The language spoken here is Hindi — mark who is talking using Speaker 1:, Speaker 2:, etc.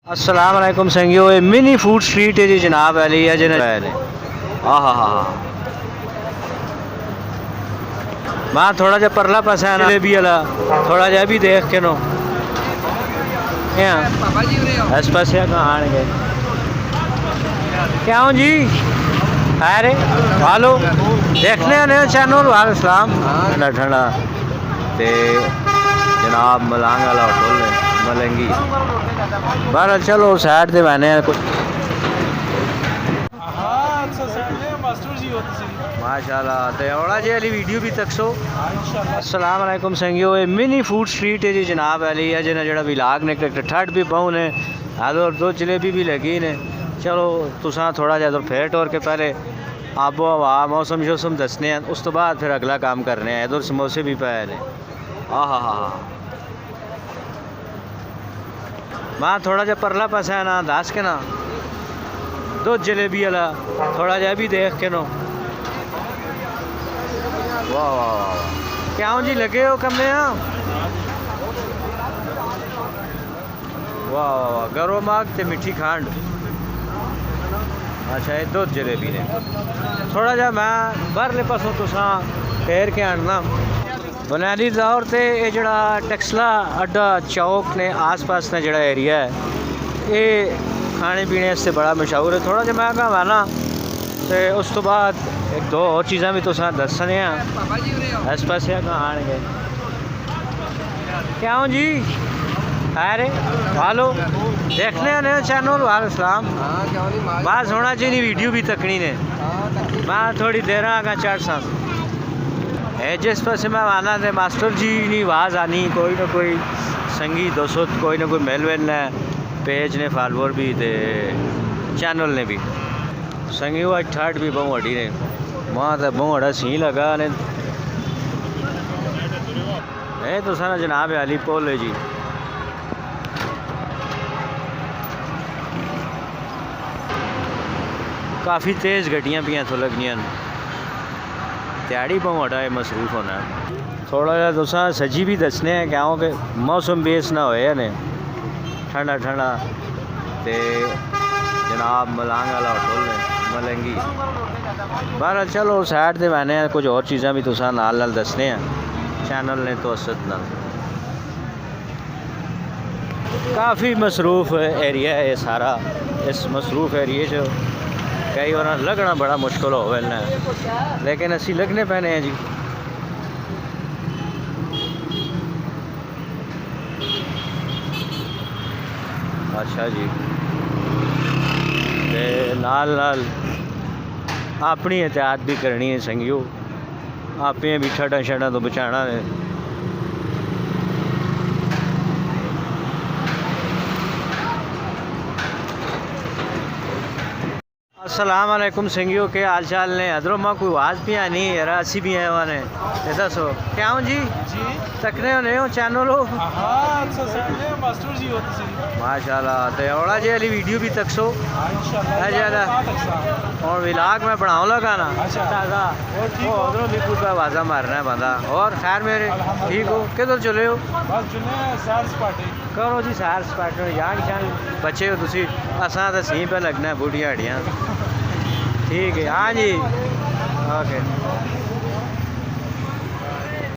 Speaker 1: अस्सलाम वालेकुम संगियो, ये मिनी फूड स्ट्रीट है जी जनाब अली है जी। हाँ हाँ हाँ, मैं थोड़ा जा परला पासा है ना भी अला थोड़ा जा भी देख के नो इस पास कहाँ आने गए क्या हूँ जी। अरे हेलो देखने आने चैनल वाले सलाम ठंडा ठंडा ते जनाब मलांग वाला होटल है मलंगी बार चलो साइड दे मैंने कुछ माशाल्लाह ते औड़ा जी वाली वीडियो भी तक सो। अस्सलाम वालेकुम संगियो, ये मिनी फूड स्ट्रीट है जी जनाब अली है जना जड़ा विलाग ने ठंड भी पाऊँ ने और दो जलेबी भी लगी ने। चलो तुसा थोड़ा जा फिर टोर के पहले आबो हवा मौसम शौसम दसने हैं, उस तो बाद फिर अगला काम करने हैं। इधर समोसे भी पाए ने। हाँ हाँ हाँ, मैं थोड़ा जा परला पासा है ना दस के ना दो जलेबी वाला थोड़ा जा भी देख के नो। वाह वाह वाह क्या हूँ जी लगे हो कमरे यहाँ। वाह वाह वाह गरो माग ते मिठी खांड। अच्छा ये दो जलेबी ने थोड़ा जा मैं बाहरले पासों तुसा ठहर के आना बुनियादी तौर पर ये जड़ा टैक्सला अड्डा चौक ने आस पास ने जड़ा एरिया है ये खाने पीने से बड़ा मशहूर है। थोड़ा जा मैं कहा ना तो उस तो बाद एक दो और चीज़ा भी तुसा दसने इस पास कहाँ आने गए क्या हूँ जी। अरे हेलो देखने आने चैनल वाले सलाम बात होना चाहिए वीडियो भी तकनी ने मैं थोड़ी देर आगा चढ़ सा जिस पास मैं आना थे मास्टर जी की आवाज़ आनी कोई ना कोई संगी दोस्तों कोई ना कोई मेल वेल ने पेज ने फॉलोअर भी थे चैनल ने भी संगी हुआ ठट भी बहु अड़ी ने वहाँ तो बहु अड़ा सी लगा ने तो सारा जनाब अली पोल है जी। काफ़ी तेज़ गड्डियाँ पियाँ तो लगनियां त्याड़ी बहुटा है मसरूफ होना थोड़ा जा तुसा सजी भी दसने हैं क्या हो कि मौसम बेस ना होए ने ठंडा ठंडा ते जनाब मलांग वाला होटल है मलंगी बार चलो साइड दे मैंने कुछ और चीज़ा भी तुसा नाल नाल दसने हैं चैनल ने तो असद ना काफ़ी मसरूफ़ एरिया है ये सारा। इस मसरूफ़ एरिए जो कई बार लगना बड़ा मुश्किल हो गया लेकिन असी लगने पैने हैं जी। अच्छा जी ते नाल नाल अपनी एहतियात भी करनी है संगियो आप भी ठंडा शड़ा तो बचाना है। अस्सलाम वालेकुम संगियों के हाल चाल ने अदरों माँ कोई आवाज़ भी आनी यार असी भी आए वाने ऐसा सो क्या हूँ जी तकने होने हो चैनल हो
Speaker 2: मास्टर जी होते
Speaker 1: माशाल्लाह तो औड़ा जी वाली वीडियो भी तक सो और विलाग में बनाओ लगा ना ताज़ा उधरों भी कुछ आवाज़ा मारना है बंदा। और खैर मेरे ठीक हो किधर चले हो करो जी सैर सपाटे जान शान बच्चे हो तुसी असा तो सी पे लगना है बूढ़िया हड्डियाँ ठीक है हाँ जी ओके।